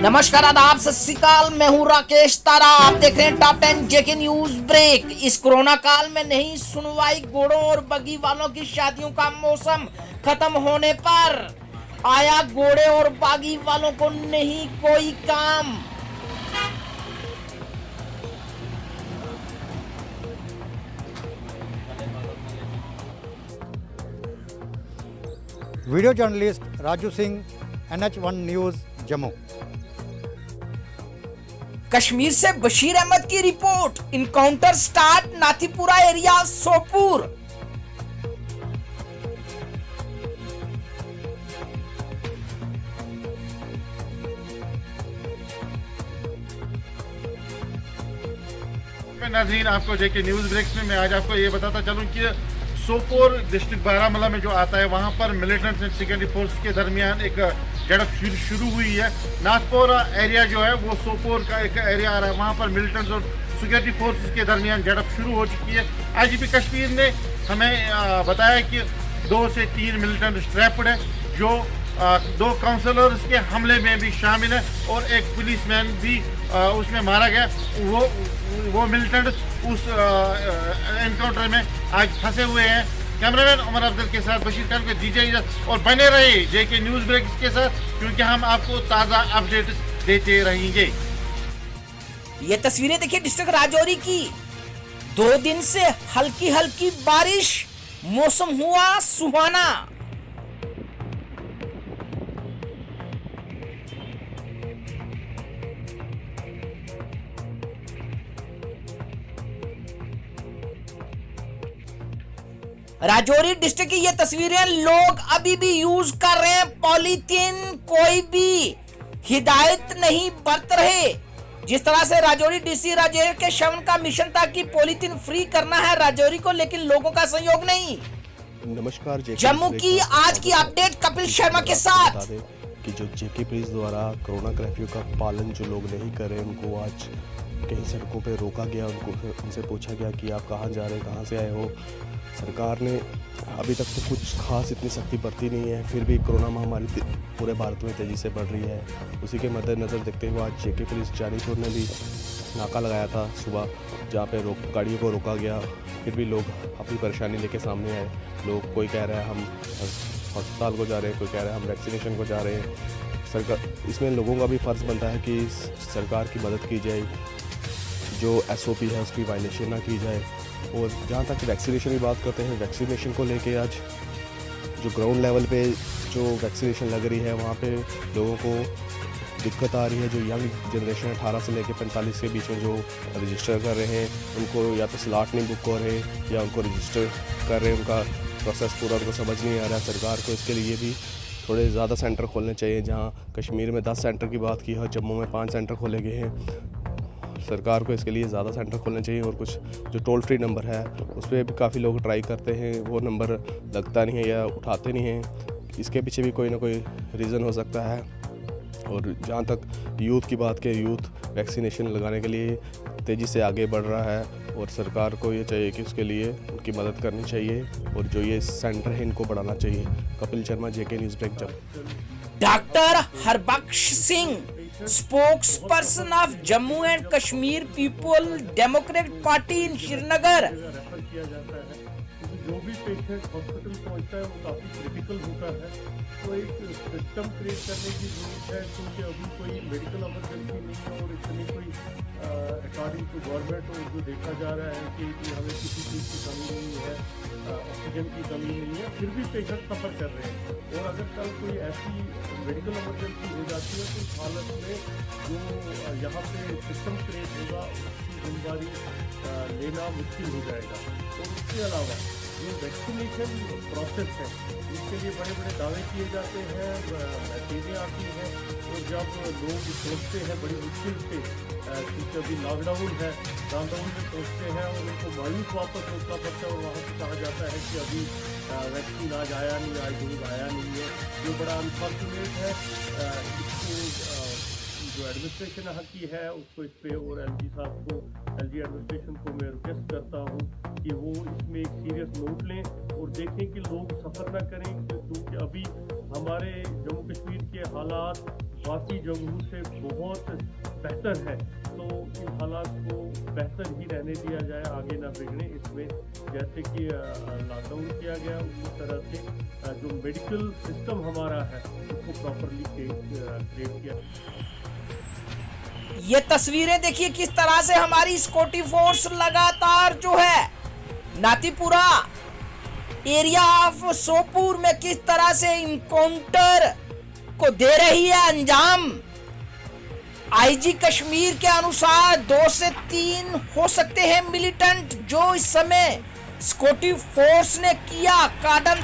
नमस्कार, आदाब, सत श्री अकाल। मैं हूं राकेश तारा। आप देख रहे हैं टॉप 10 जेके न्यूज ब्रेक। इस कोरोना काल में नहीं सुनवाई, घोड़ों और बगी वालों की शादियों का मौसम खत्म होने पर आया घोड़े और बागी वालों को नहीं कोई काम। Video journalist Raju Singh, NH1 news, Jammu. Kashmir से बशीर अहमद की रिपोर्ट। Encounter start Nathipura area Sopore. नाज़रीन, आपको जेके न्यूज़ ब्रेक्स में मैं आज आपको ये बताता चलूं कि सोपोर डिस्ट्रिक्ट बारामूला में जो आता है वहाँ पर मिलिटेंट्स एंड सिक्योरिटी फोर्स के दरमियान एक झड़प शुरू हुई है। नाथपोरा एरिया जो है वो सोपोर का एक एरिया आ रहा है, वहाँ पर मिलिटेंट्स और सिक्योरिटी फोर्सेस के दरमियान झड़प शुरू हो चुकी है। आईजीपी कश्मीर ने हमें बताया कि 2 से 3 मिलिटेंट स्ट्रैप्ड है, जो 2 काउंसलर्स के हमले में भी शामिल है और एक पुलिसमैन भी उसमें मारा गया। वो मिलिटेंट्स उस एनकाउंटर में आज फंसे हुए हैं। कैमरामैन उमर अफजल के साथ बशीर खान को दीजिए इजाजत और बने रहे जेके न्यूज़ ब्रेक के साथ, क्योंकि हम आपको ताज़ा अपडेट्स देते रहेंगे। ये तस्वीरें देखिए डिस्ट्रिक्ट राजौरी की। 2 दिन से हल्की हल्की बारिश, मौसम हुआ सुहाना। राजौरी डिस्ट्रिक्ट की ये तस्वीरें। लोग अभी भी यूज कर रहे हैं पॉलीथीन, कोई भी हिदायत नहीं बरत रहे। जिस तरह से राजौरी डीसी राजेश के श्रवण का मिशन था कि पॉलीथीन फ्री करना है राजौरी को, लेकिन लोगों का सहयोग नहीं। नमस्कार, जम्मू की आज की अपडेट कपिल शर्मा के साथ। कि जो जेके पुलिस द्वारा कोरोना कर्फ्यू का पालन जो लोग नहीं कर रहे उनको आज कई सड़कों पे रोका गया। उनसे पूछा गया कि आप कहाँ जा रहे हैं, कहाँ से आए हो। सरकार ने अभी तक तो कुछ खास इतनी सख्ती बरती नहीं है, फिर भी कोरोना महामारी पूरे भारत में तेज़ी से बढ़ रही है। उसी के मद्देनज़र देखते हुए आज जेके पुलिस जानीपुर ने भी नाका लगाया था सुबह, जहाँ पे गाड़ियों को रोका गया। फिर भी लोग अपनी परेशानी लेके सामने आए। लोग, कोई कह रहा है हम अस्पताल को जा रहे हैं, कोई कह रहा है हम वैक्सीनेशन को जा रहे हैं। सरकार, इसमें लोगों का भी फ़र्ज़ बनता है कि सरकार की मदद की जाए, जो SOP है उसकी वायलेशन ना की जाए। और जहाँ तक वैक्सीनेशन की बात करते हैं, वैक्सीनेशन को लेके आज जो ग्राउंड लेवल पे जो वैक्सीनेशन लग रही है वहाँ पे लोगों को दिक्कत आ रही है। जो यंग जनरेशन 18 से लेकर 45 के बीच में जो रजिस्टर कर रहे हैं, उनको या तो स्लॉट नहीं बुक हो रहे या उनको रजिस्टर कर रहे हैं, उनका प्रोसेस पूरा उनको समझ नहीं आ रहा है। सरकार को इसके लिए भी थोड़े ज़्यादा सेंटर खोलने चाहिए। जहाँ कश्मीर में 10 सेंटर की बात की है, जम्मू में 5 सेंटर खोले गए हैं। सरकार को इसके लिए ज़्यादा सेंटर खोलने चाहिए। और कुछ जो टोल फ्री नंबर है उस पर भी काफ़ी लोग ट्राई करते हैं, वो नंबर लगता नहीं है या उठाते नहीं हैं। इसके पीछे भी कोई ना कोई रीज़न हो सकता है। और जहाँ तक यूथ की बात करें, यूथ वैक्सीनेशन लगाने के लिए तेज़ी से आगे बढ़ रहा है और सरकार को ये चाहिए कि उसके लिए उनकी मदद करनी चाहिए और जो ये सेंटर है इनको बढ़ाना चाहिए। Kapil Sharma, JK news break, Jammu. Doctor Harbakhsh Singh, spokes person of Jammu and Kashmir People's Democratic Party in Srinagar. Refer किया जाता है, जो भी पेशेंट हॉस्पिटल पहुंचता है वो काफ़ी क्रिटिकल होता है, तो एक सिस्टम क्रिएट करने की जरूरत है, क्योंकि अभी कोई मेडिकल इमरजेंसी नहीं है और इतनी कोई अकॉर्डिंग टू गवर्नमेंट जो देखा जा रहा है कि हमें किसी चीज़ की कमी नहीं है, ऑक्सीजन की कमी नहीं है, फिर भी पेशेंट सफ़र कर रहे हैं। और अगर कल कोई ऐसी मेडिकल इमरजेंसी हो जाती है तो इस हालत में जो यहाँ पे सिस्टम क्रिएट होगा उसकी जिम्मेदारी लेना मुश्किल हो जाएगा। और उसके अलावा जो वैक्सीनेशन प्रोसेस है इसके लिए बड़े बड़े दावे किए जाते हैं, मैसेजें आती हैं, और जब लोग सोचते हैं बड़ी मुश्किल से, क्योंकि अभी लॉकडाउन है, लॉकडाउन में सोचते हैं और उनको मायूस वापस रोकना पड़ता है और वहाँ से कहा जाता है कि अभी वैक्सीन आज आया नहीं, आज डोज आया नहीं है, जो बड़ा अनफॉर्चुनेट है। इसको जो एडमिनिस्ट्रेशन यहाँ की है उसको इस पर, और LG साहब को, LG एडमिनिस्ट्रेशन को मैं रिक्वेस्ट करता हूँ कि वो इसमें एक सीरियस नोट लें और देखें कि लोग सफ़र ना करें, क्योंकि अभी हमारे जम्मू कश्मीर के हालात बाकी जगहों से बहुत बेहतर है, तो इन हालात को बेहतर ही रहने दिया जाए, आगे ना बिगड़े। इसमें जैसे कि लॉकडाउन किया गया, उसी तरह से जो मेडिकल सिस्टम हमारा है उसको प्रॉपरली क्रिएट किया। ये तस्वीरें देखिए किस तरह से हमारी सिक्योरिटी फोर्स लगातार जो है नातीपुरा एरिया ऑफ सोपोर में किस तरह से इनकाउंटर को दे रही है अंजाम। आईजी कश्मीर के अनुसार 2 से 3 हो सकते हैं मिलिटेंट जो इस समय सिक्योरिटी फोर्स ने किया कार्डन।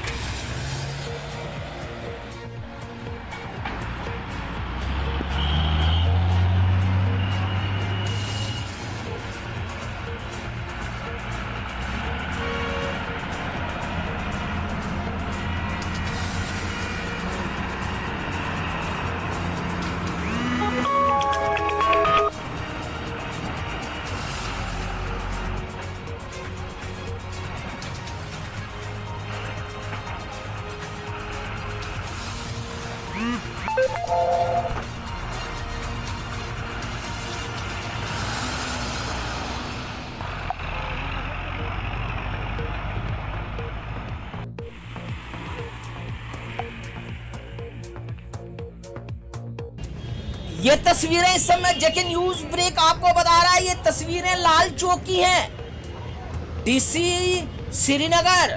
ये तस्वीरें इस समय जेके न्यूज ब्रेक आपको बता रहा है, ये तस्वीरें लाल चौक की हैं। डीसी श्रीनगर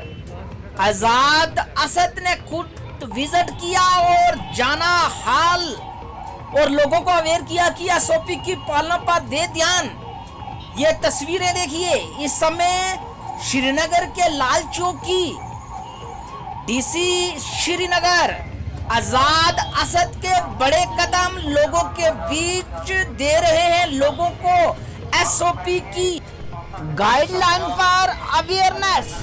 आजाद असद ने खुद विजिट किया और जाना हाल और लोगों को अवेयर किया कि एसओपी की पालना पर दे ध्यान। ये तस्वीरें देखिए इस समय श्रीनगर के लाल चौक की। डीसी श्रीनगर आजाद असद के बड़े कदम लोगों के बीच दे रहे हैं, लोगों को एसओपी की गाइडलाइन पर अवेयरनेस।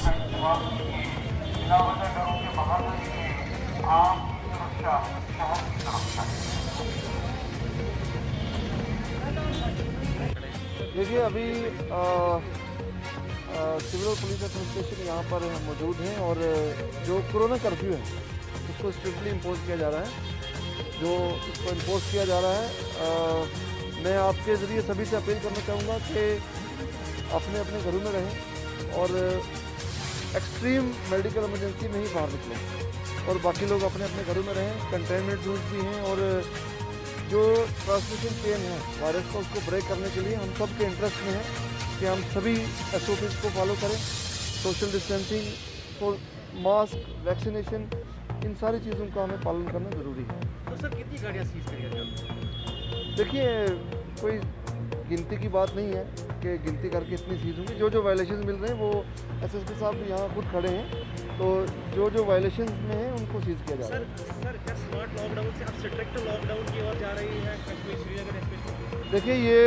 देखिए अभी सिविल पुलिस एडमिनिस्ट्रेशन यहाँ पर मौजूद हैं और जो कोरोना कर्फ्यू है उसको स्ट्रिक्टली इम्पोज किया जा रहा है। जो इसको इम्पोज किया जा रहा है, मैं आपके ज़रिए सभी से अपील करना चाहूँगा कि अपने अपने घरों में रहें और एक्सट्रीम मेडिकल इमरजेंसी में ही बाहर निकलें और बाकी लोग अपने अपने घरों में रहें। कंटेनमेंट रूल्स भी हैं और जो ट्रांसमिशन चेन है वायरस का उसको ब्रेक करने के लिए हम सब के इंटरेस्ट में है कि हम सभी SOPs को फॉलो करें। सोशल डिस्टेंसिंग और मास्क, वैक्सीनेशन, इन सारी चीज़ों का हमें पालन करना ज़रूरी है। तो सर कितनी गाड़ियाँ सीज करी जाएगी? देखिए कोई गिनती की बात नहीं है कि गिनती करके इतनी चीज़ होंगी। जो जो वायलेशन मिल रहे हैं वो SSP साहब भी यहाँ खुद खड़े हैं, तो जो जो वायलेशन में हैं उनको सीज किया जा रहा है। सर क्या स्मार्ट लॉकडाउन से अब स्ट्रिक्ट लॉकडाउन की ओर जा रही है कश्मीर श्रीनगर स्पेशली? देखिए ये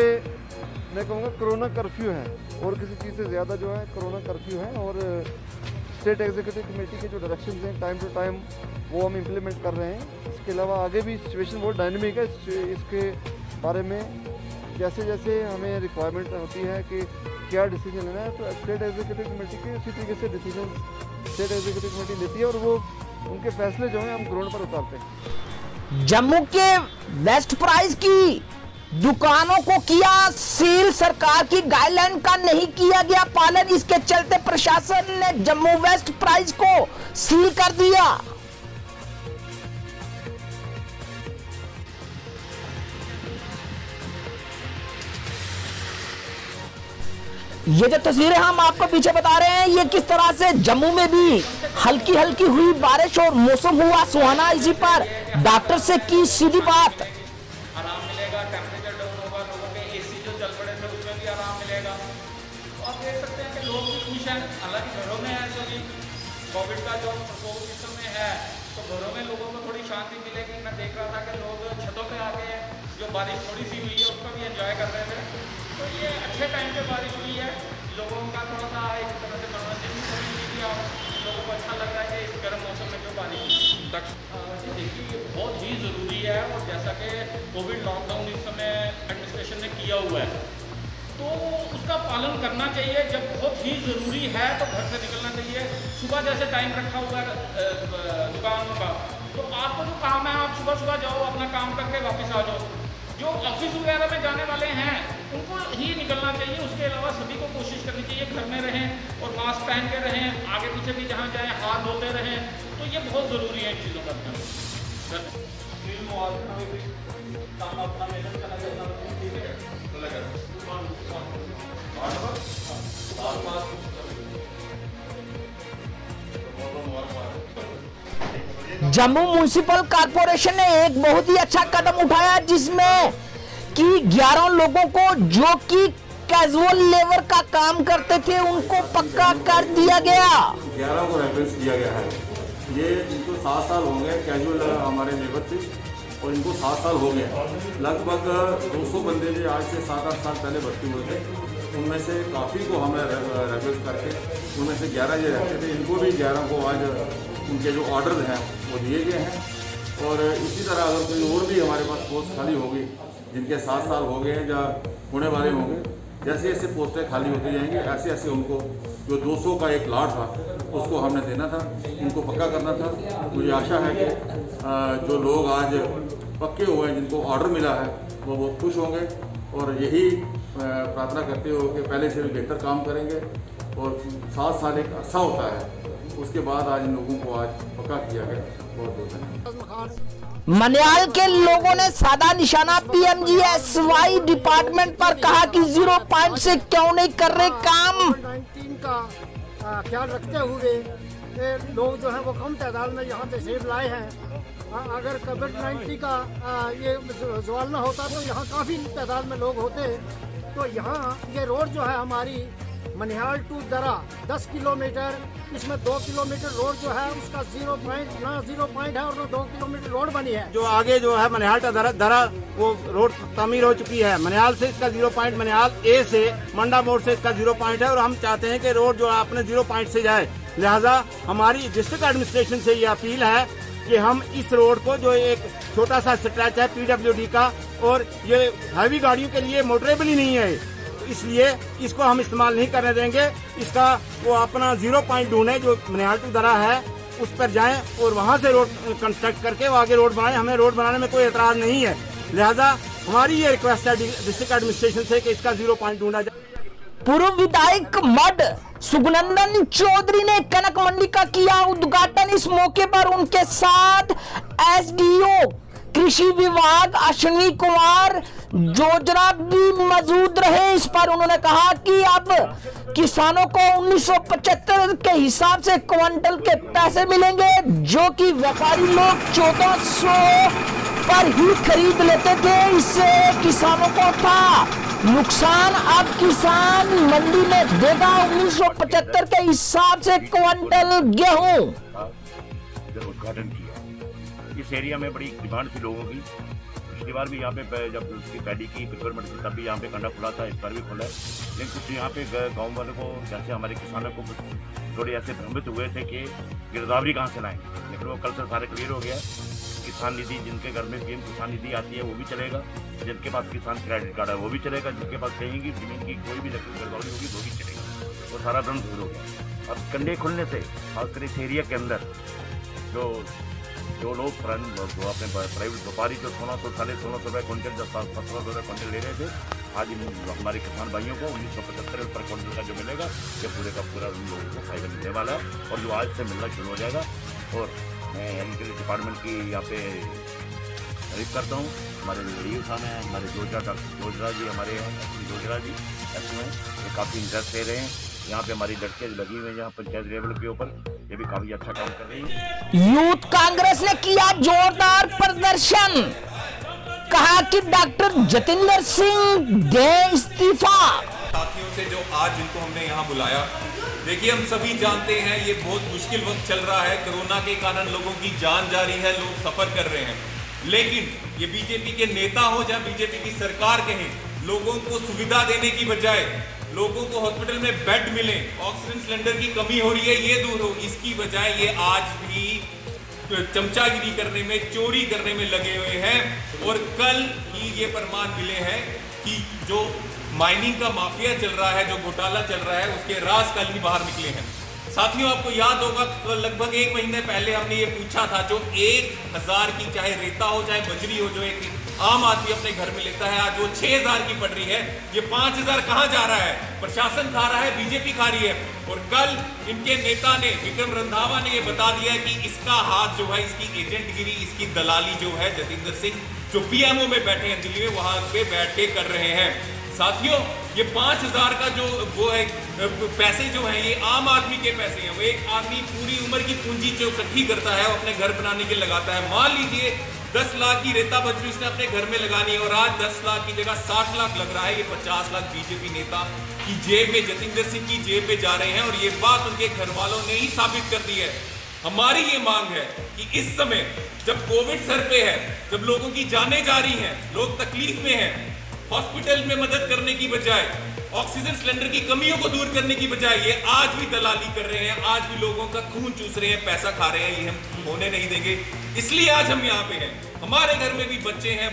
मैं कहूँगा कोरोना कर्फ्यू है और किसी चीज़ से ज़्यादा जो है कोरोना कर्फ्यू है और स्टेट एग्जीक्यूटिव कमेटी के जो डायरेक्शंस हैं टाइम टू टाइम वो हम इम्प्लीमेंट कर रहे हैं। इसके अलावा आगे भी सिचुएशन बहुत डायनेमिक है, इसके बारे में जैसे जैसे हमें रिक्वायरमेंट होती है कि क्या डिसीजन लेना है तो स्टेट एग्जीक्यूटिव कमेटी के उसी तरीके से डिसीजन स्टेट एग्जीक्यूटिव कमेटी लेती है और वो उनके फैसले जो हैं हम ग्राउंड पर उतारते हैं। जम्मू के वेस्ट प्राइस की दुकानों को किया सील, सरकार की गाइडलाइन का नहीं किया गया पालन। इसके चलते प्रशासन ने जम्मू वेस्ट प्राइस को सील कर दिया। ये जो तस्वीरें हम आपको पीछे बता रहे हैं ये किस तरह से जम्मू में भी हल्की हल्की हुई बारिश और मौसम हुआ सुहाना। इसी पर डॉक्टर से की सीधी बात। आराम मिलेगा, टेम्परेचर डाउन होगा, लोगों के एसी जो चल पड़े थे उसमें भी आराम मिलेगा। तो आप देख सकते हैं कि लोग भी खुश हैं, हालांकि घरों में है सभी कोविड का जो प्रकोप इस समय है तो घरों में लोगों को थोड़ी शांति मिलेगी। मैं देख रहा था कि लोग छतों पे आके जो बारिश थोड़ी सी हुई है उसका भी एंजॉय कर रहे थे। तो ये अच्छे टाइम पे बारिश हुई है, लोगों का थोड़ा सा एक तरह से मनोरंजन भी करने के लिए लोगों को अच्छा लग रहा है कि इस गर्म मौसम में जो बारिश देखिए ये बहुत ही ज़रूरी है और जैसा कि कोविड लॉकडाउन इस समय एडमिनिस्ट्रेशन ने किया हुआ है तो उसका पालन करना चाहिए। जब बहुत ही ज़रूरी है तो घर से निकलना चाहिए। सुबह जैसे टाइम रखा हुआ है दुकानों का तो आपको जो काम है आप सुबह सुबह जाओ, अपना काम करके वापस आ जाओ। जो ऑफिस वगैरह में जाने वाले हैं उनको ही निकलना चाहिए, उसके अलावा सभी को कोशिश करनी चाहिए घर में रहें और मास्क पहन के रहें, आगे पीछे भी जहाँ जाएँ हाथ धोते रहें। तो ये बहुत ज़रूरी है इन चीज़ों का ध्यान। जम्मू म्युनिसिपल कॉर्पोरेशन ने एक बहुत ही अच्छा कदम उठाया, जिसमें कि 11 लोगों को जो कि कैजुअल लेबर का काम करते थे उनको पक्का कर दिया गया। 11 को रेफरेंस किया गया है। ये इनको 7 साल हो गए, कैजुअल हमारे लेबर थे और इनको 7 साल हो गए। लगभग 200 बंदे जो आज से 7-8 साल पहले भर्ती हुए थे, उनमें से काफ़ी को हमें रेफरेंस करके उनमें से 11 ये रहते थे, इनको भी 11 को आज उनके जो ऑर्डर हैं वो दिए गए हैं। और इसी तरह अगर कोई और भी हमारे पास पोस्ट खाली होगी जिनके 7 साल हो गए हैं या होने वाले होंगे, जैसे जैसे पोस्टें खाली होती जाएंगी ऐसे ऐसे उनको जो 200 का एक लाट था उसको हमने देना था, उनको पक्का करना था। मुझे आशा है कि जो लोग आज पक्के हुए हैं, जिनको ऑर्डर मिला है, वो बहुत खुश होंगे और यही प्रार्थना करते हो कि पहले से भी बेहतर काम करेंगे। और 7 साल एक अच्छा होता है, उसके बाद आज इन लोगों को आज पक्का किया गया। बहुत बहुत धन्यवाद। मन्याल के लोगों ने साधा निशाना पीएमजीएसवाई डिपार्टमेंट पर कहा कि 0 पॉइंट से क्यों नहीं कर रहे काम। कोविड-19 का ख्याल रखते हुए लोग जो है वो कम तादाद में यहाँ तशरीफ लाए हैं। अगर कोविड-19 का ये सवाल न होता तो यहाँ काफ़ी तादाद में लोग होते। तो यहाँ ये रोड जो है हमारी मनिहाल टू दरा 10 किलोमीटर, इसमें 2 किलोमीटर रोड जो है उसका 0 पॉइंट है और 2 किलोमीटर रोड बनी है। जो आगे जो है मनिहाल टू दरा वो रोड तमीर हो चुकी है। मनिहाल से इसका 0 पॉइंट, मनिहाल ए से मंडा मोड़ से इसका 0 पॉइंट है और हम चाहते हैं कि रोड जो है अपने 0 पॉइंट से जाए। लिहाजा हमारी डिस्ट्रिक्ट एडमिनिस्ट्रेशन से ये अपील है कि हम इस रोड को, जो एक छोटा सा स्ट्रेच है पीडब्ल्यूडी का और ये हैवी गाड़ियों के लिए मोटरेबल ही नहीं है, इसलिए इसको हम इस्तेमाल नहीं करने देंगे। इसका वो अपना 0 पॉइंट ढूंढे जो मनिहाल टू दरा है, उस पर जाएं और वहां से रोड कंस्ट्रक्ट करके वो आगे रोड बनाएं। हमें रोड बनाने में कोई एतराज नहीं है। लिहाजा हमारी ये रिक्वेस्ट है डिस्ट्रिक्ट एडमिनिस्ट्रेशन से कि इसका 0 पॉइंट ढूंढा जाए। पूर्व विधायक मड सुगनंदन चौधरी ने कनक मंडी का किया उद्घाटन। इस मौके पर उनके साथ एसडीओ कृषि विभाग अश्विनी कुमार जोजरा भी मौजूद रहे। इस पर उन्होंने कहा कि अब किसानों को 1975 के हिसाब से क्विंटल के पैसे मिलेंगे, जो कि व्यापारी लोग 1400 पर ही खरीद लेते थे। इससे किसानों को था नुकसान। अब किसान मंडी में देगा 1975 के हिसाब से क्विंटल गेहूं। उद्घाटन किया, इस एरिया में बड़ी डिमांड थी लोगों की। पिछली बार भी यहाँ पे जब उसकी पैडी की प्रिक्योरमेंट की तब भी यहाँ पे कंडा खुला था, इस बार भी खुला है। लेकिन कुछ यहाँ पे गाँव वालों को, जैसे हमारे किसानों को थोड़े ऐसे भ्रमित हुए थे कि गिरदावरी कहाँ से लाएंगे, लेकिन वो कल से सारे क्लियर हो गया। किसान निधि, जिनके घर में पीएम किसान निधि आती है वो भी चलेगा, जिनके पास किसान क्रेडिट कार्ड है वो भी चलेगा, जिनके पास कहीं की जमीन की कोई भी गिरदावरी होगी वो भी चलेगा। वो सारा भ्रम दूर हो गया। अब कंडे खुलने से खासकर इस एरिया के अंदर जो लोग जो अपने प्राइवेट व्यापारी जो 1600 रुपये क्विंटल, 1700 रुपये क्विंटल ले रहे थे, आज हमारे किसान भाइयों को 1975 पर क्विंटल का जो मिलेगा ये पूरे का पूरा उन लोगों को फायदा मिलने वाला है और जो आज से मिलना शुरू हो जाएगा। और मैं एग्रीकल्चर डिपार्टमेंट की यहाँ पे तारीफ करता हूँ। हमारे डी साहब हैं, हमारे जोजरा जी हमारे हैं, जोजरा जी ऐसे हैं, ये काफ़ी इंटरेस्ट ले रहे हैं। यहाँ पे हमारी लड़कियाँ लगी हुई हैं यहाँ पंचायत लेवल के ऊपर, ये भी काफी अच्छा काम कर रही है। यूथ कांग्रेस ने किया जोरदार प्रदर्शन, कहा कि डॉक्टर जतिंदर सिंह दे इस्तीफा। साथियों से जो आज जिनको हमने यहाँ बुलाया, देखिए हम सभी जानते हैं ये बहुत मुश्किल वक्त चल रहा है। कोरोना के कारण लोगों की जान जा रही है, लोग सफर कर रहे हैं, लेकिन ये बीजेपी के नेता हो या बीजेपी की सरकार कहें, लोगों को सुविधा देने की बजाय लोगों को हॉस्पिटल में बेड मिले, ऑक्सीजन सिलेंडर की कमी हो रही है ये दूर हो, इसकी बजाय ये आज भी चमचागिरी करने में, चोरी करने में लगे हुए हैं। और कल ही ये प्रमाण मिले हैं कि जो माइनिंग का माफिया चल रहा है, जो घोटाला चल रहा है, उसके राज कल ही बाहर निकले हैं। साथियों, आपको याद होगा लगभग 1 महीने पहले हमने ये पूछा था, जो 1000 की चाहे रेता हो चाहे बजरी हो, जो एक आम आदमी अपने घर में लेता है, आज वो 6000 की पड़ रही है। ये 5000 कहां जा रहा है? प्रशासन खा रहा है, बीजेपी खा रही है। और कल इनके नेता ने, विक्रम रंधावा ने ये बता दिया है कि इसका हाथ जो है, इसकी एजेंटगिरी, इसकी दलाली जो है जतिंदर सिंह, जो पीएमओ में बैठे हैं दिल्ली में, वहां पे बैठ के कर रहे हैं। साथियों, ये 5000 का जो वो है पैसे जो हैं, ये आम आदमी के पैसे हैं। वो एक आदमी पूरी उम्र की पूंजी जो इकट्ठी करता है, वो अपने घर बनाने के लिए लगाता है। मान लीजिए 10 लाख की रेता बजरी उसने अपने घर में लगानी है, और आज 10 लाख की जगह 60 लाख लग रहा है। ये 50 लाख बीजेपी नेता की जेब में, जतिंदर सिंह की जेब में जा रहे हैं, और ये बात उनके घर वालों ने ही साबित कर दी है। हमारी ये मांग है कि इस समय जब कोविड सर पे है, जब लोगों की जानें जा रही हैं, लोग तकलीफ में हैं, हॉस्पिटल में मदद करने की बजाय, ऑक्सीजन सिलेंडर की कमियों को दूर करने की बजाय, ये आज भी दलाली कर रहे हैं, आज भी लोगों का खून चूस रहे हैं, पैसा खा रहे हैं। ये हम होने नहीं देंगे। इसलिए आज हम यहाँ पे हैं। हमारे घर में भी बच्चे हैं,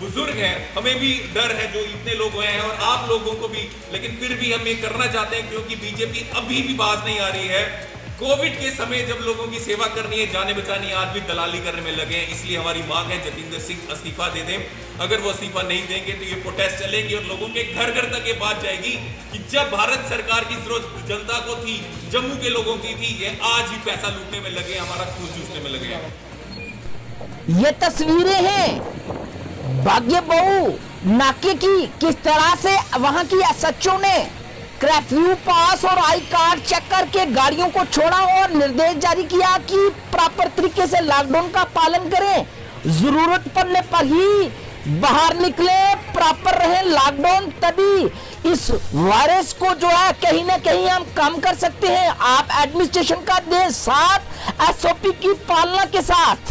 बुजुर्ग हैं, हमें भी डर है, जो इतने लोग हुए हैं, और आप लोगों को भी। लेकिन फिर भी हम ये करना चाहते हैं, क्योंकि बीजेपी अभी भी बाज नहीं आ रही है। कोविड के समय जब लोगों की सेवा करनी है, जाने बचानी है, आज भी दलाली करने में लगे हैं। इसलिए हमारी मांग है, जतिंदर सिंह इस्तीफा दे दें। अगर वो इस्तीफा नहीं देंगे तो ये प्रोटेस्ट चलेंगे, और लोगों के घर घर तक ये बात जाएगी कि जब भारत सरकार की जरूरत जनता को थी, जम्मू के लोगों की थी, ये आज ही पैसा लूटने में लगे, हमारा खून चूसने में लगे हैं। ये तस्वीरें हैं भाग्य बहु नाके की, किस तरह से वहां की एसएचओ ने कर्फ्यू पास और आई कार्ड चेक करके गाड़ियों को छोड़ा और निर्देश जारी किया कि प्रॉपर तरीके से लॉकडाउन का पालन करें, जरूरत पड़ने पर ही बाहर निकले, प्रॉपर रहे लॉकडाउन, तभी इस वायरस को जो है कहीं ना कहीं हम कम कर सकते हैं। आप एडमिनिस्ट्रेशन का दें साथ, एसओपी की पालना के साथ।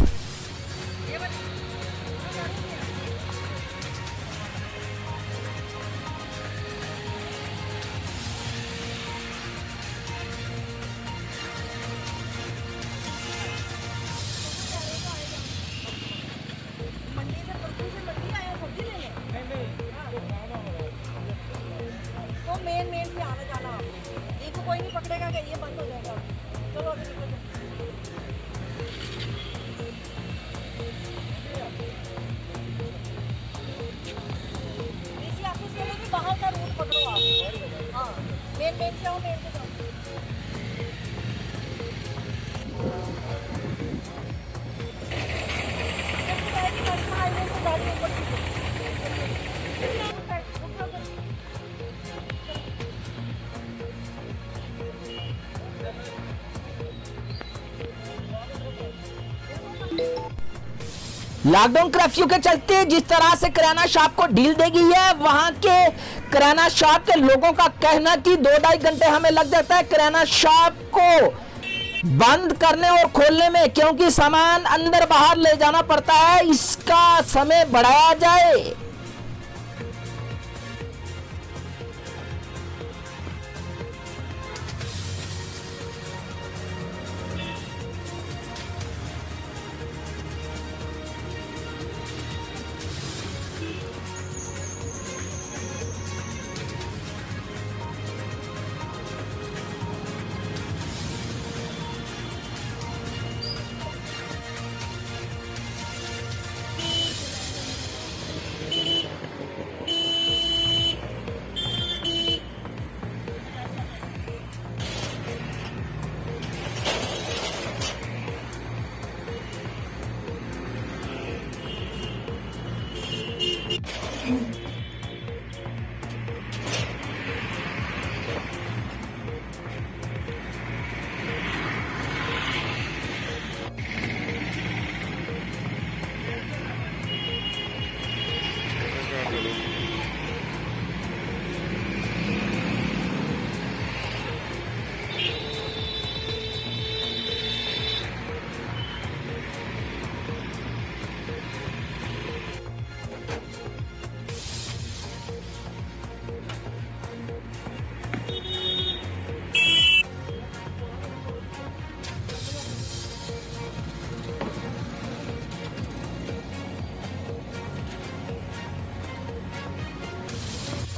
मेन से आना जाना, एक को कोई नहीं पकड़ेगा कि ये बंद हो जाएगा। चलो अभी निकलो। डीसी ऑफिस के लिए भी बाहर का रूट पकड़ो आप। हाँ, मेन से आओ, मेन से जाओ। हाईवे से गाड़ी ऊपर लॉकडाउन कर्फ्यू के चलते जिस तरह से किराना शॉप को ढील दे गई है, वहां के किराना शॉप के लोगों का कहना कि 2-2.5 घंटे हमें लग जाता है किराना शॉप को बंद करने और खोलने में, क्योंकि सामान अंदर बाहर ले जाना पड़ता है। इसका समय बढ़ाया जाए।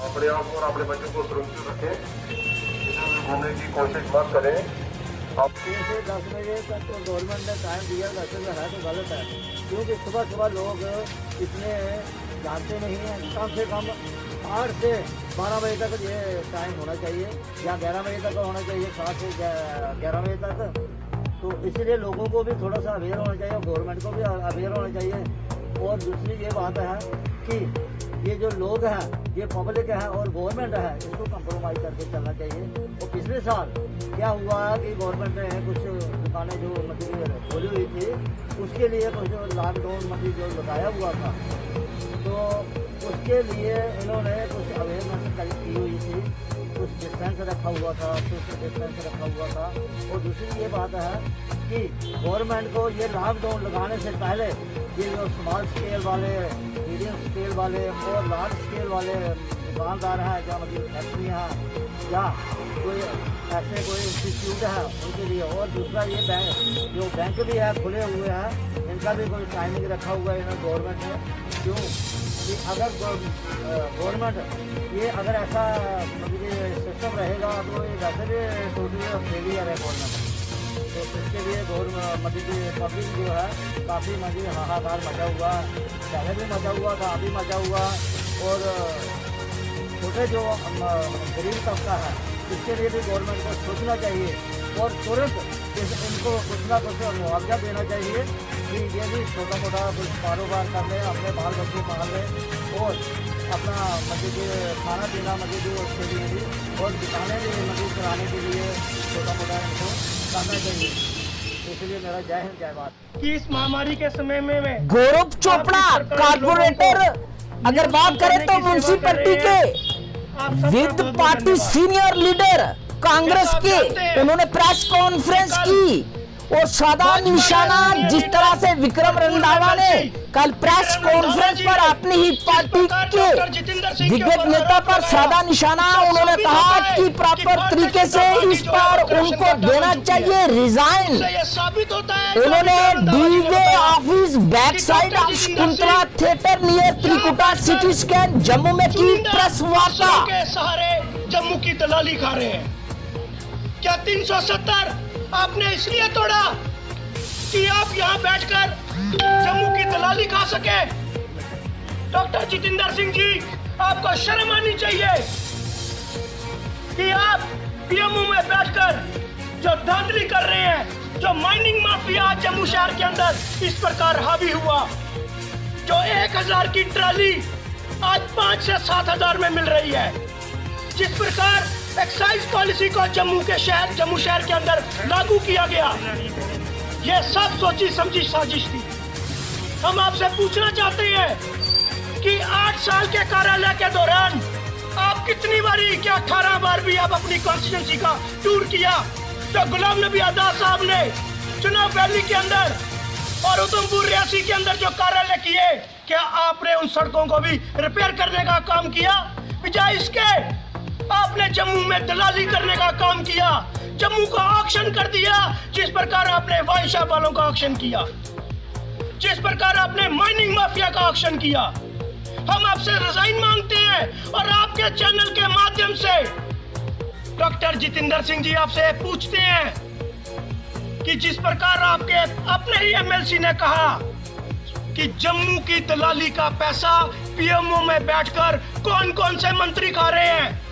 अपने आप और अपने बच्चों को सुरक्षित रखें, घूमने की कोशिश मत करें। 3 से 10 बजे तक तो गवर्नमेंट ने टाइम दिया, वैसे जो है तो गलत है, क्योंकि सुबह सुबह लोग इतने जानते नहीं हैं। कम से कम 8 से 12 बजे तक ये टाइम होना चाहिए, या 11 बजे तक होना चाहिए, 7 से 11 बजे तक। तो इसलिए लोगों को भी थोड़ा सा अवेयर होना चाहिए, गवर्नमेंट को भी अवेयर होना चाहिए। और दूसरी ये बात है कि ये जो लोग हैं, ये पब्लिक है और गवर्नमेंट है, इसको कंप्रोमाइज़ करके चलना चाहिए। और पिछले साल क्या हुआ कि गवर्नमेंट ने कुछ दुकानें जो मतलब खोली हुई थी, उसके लिए कुछ लॉकडाउन मतलब जो लगाया हुआ था, तो उसके लिए इन्होंने कुछ अवेयरनेस की हुई थी, कुछ डिस्टेंस रखा हुआ था, सोशल डिस्टेंस रखा हुआ था। और दूसरी ये बात है कि गवर्नमेंट को ये लॉकडाउन लगाने से पहले ये जो स्मॉल स्केल वाले, मीडियम स्केल वाले और लार्ज स्केल वाले दुकानदार हैं, या मतलब फैक्ट्रियाँ हैं, या कोई ऐसे कोई इंस्टीट्यूट है उनके लिए। और दूसरा ये बैंक भी है खुले हुए हैं, इनका भी कोई टाइमिंग रखा हुआ है इन्होंने गवर्नमेंट ने। क्यों कि अगर गवर्नमेंट ये अगर ऐसा मतलब सिस्टम रहेगा तो ये वैसे भी टोटली फेलियर है गवर्नमेंट। तो इसके लिए मतलब पब्लिक जो है काफ़ी मतलब हाहाकार मचा हुआ, पहले भी मचा हुआ था, अभी मचा हुआ। और छोटे जो गरीब तबका है, इसके लिए भी गवर्नमेंट को सोचना चाहिए और तुरंत इनको कुछ ना कुछ मुआवजा देना चाहिए कि ये भी छोटा मोटा कुछ कारोबार कर लें, अपने बाल बच्चे पाल लें और अपना मतलब खाना पीना मतलब उसके लिए भी, और दुकानें भी मतलब चलाने के लिए छोटा मोटा इनको करना चाहिए। इसलिए मेरा जय हिंद जय भारत। कि इस महामारी के समय में गौरव चोपड़ा कारपोरेटर, अगर बात करें तो म्युनिसिपैलिटी के with party senior leader Congress के, उन्होंने प्रेस कॉन्फ्रेंस की और साधा निशाना जिस तरह से विक्रम रंधावा ने कल प्रेस कॉन्फ्रेंस पर अपनी ही पार्टी के दिग्गज नेता पर साधा निशाना, उन्होंने कहा कि प्रॉपर तरीके से इस पर उनको देना चाहिए रिजाइन। उन्होंने डीवे office back side of Shakuntala theatre near Trikuta city scan Jammu में की प्रेस वार्ता। जम्मू की दलाली खा रहे हैं। क्या 370 आपने इसलिए तोड़ा कि आप यहां बैठकर जम्मू की दलाली खा सके? डॉक्टर जितेंद्र सिंह जी, आपको शर्म आनी चाहिए कि आप पीएमओ में बैठकर जो धांधली कर रहे हैं, जो माइनिंग माफिया जम्मू शहर के अंदर इस प्रकार हावी हुआ, जो 1000 की ट्राली आज 5 से 7000 में मिल रही है, जिस प्रकार एक्साइज पॉलिसी को जम्मू शहर के अंदर लागू किया गया, यह सब सोची समझी साजिश थी। हम आपसे पूछना चाहते हैं कि 8 साल के कार्यालय के दौरान आप कितनी बारी, क्या 18 बार भी आप अपनी कॉन्स्टिट्यूंसी का टूर किया? तो गुलाम नबी आजाद साहब ने चुनाव वैली के अंदर और उधमपुर रियासी के अंदर जो कार्यालय किए, क्या आपने उन सड़कों को भी रिपेयर करने का काम किया? बजाय इसके आपने जम्मू में दलाली करने का काम किया, जम्मू का ऑक्शन कर दिया, जिस प्रकार आपने वाइन शॉप वालों का ऑक्शन किया, जिस प्रकार आपने माइनिंग माफिया का ऑक्शन किया। हम आपसे रिजाइन मांगते हैं और आपके चैनल के माध्यम से डॉक्टर जितेंद्र सिंह जी आपसे पूछते हैं कि जिस प्रकार आपके अपने ही एमएलसी ने कहा कि जम्मू की दलाली का पैसा पीएमओ में बैठकर कौन कौन से मंत्री खा रहे हैं,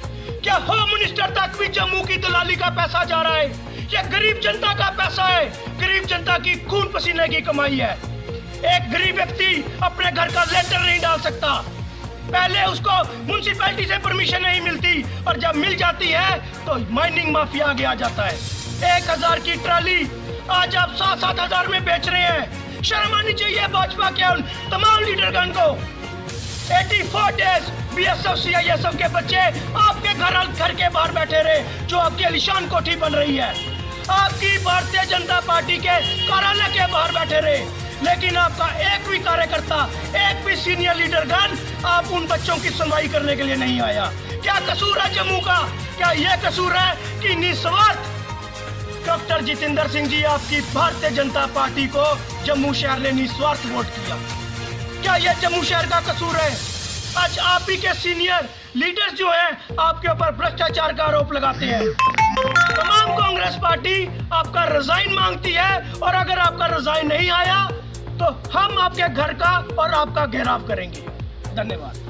क्या होम मिनिस्टर तक भी जम्मू की दलाली का पैसा जा रहा है? ये गरीब जनता का पैसा है, गरीब जनता की खून पसीने की कमाई है। एक गरीब व्यक्ति अपने घर का लेंटर नहीं डाल सकता, पहले उसको म्युनिसिपैलिटी से परमिशन नहीं मिलती, और जब मिल जाती है तो माइनिंग माफिया आगे आ जाता है। 1000 की ट्राली आज आप 7-7 में बेच रहे हैं। शर्म आनी चाहिए भाजपा के उन तमाम लीडरगण को। 84 डेज बीएसएफ सीआईएसएफ के बच्चे आपके घर के बाहर बैठे रहे, जो आपकी आलीशान कोठी बन रही है। आपकी भारतीय जनता पार्टी के कार्यालय के बाहर बैठे रहे, लेकिन आपका एक भी कार्यकर्ता, एक भी सीनियर लीडरगण आप उन बच्चों की सुनवाई करने के लिए नहीं आया। क्या कसूर है जम्मू का? क्या यह कसूर है कि निस्वार्थ डॉक्टर जितेंद्र सिंह जी आपकी भारतीय जनता पार्टी को जम्मू शहर ने निस्वार्थ वोट किया? क्या यह जम्मू शहर का कसूर है? आज आप ही के सीनियर लीडर्स जो हैं आपके ऊपर भ्रष्टाचार का आरोप लगाते हैं। तमाम कांग्रेस पार्टी आपका रिजाइन मांगती है और अगर आपका रिजाइन नहीं आया तो हम आपके घर का और आपका घेराव करेंगे। धन्यवाद।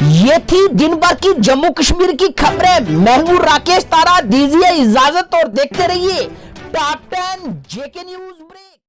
ये थी दिन भर की जम्मू कश्मीर की खबरें। मैं हूं राकेश तारा, दीजिए इजाजत और देखते रहिए टॉप 10 जेके न्यूज ब्रेक।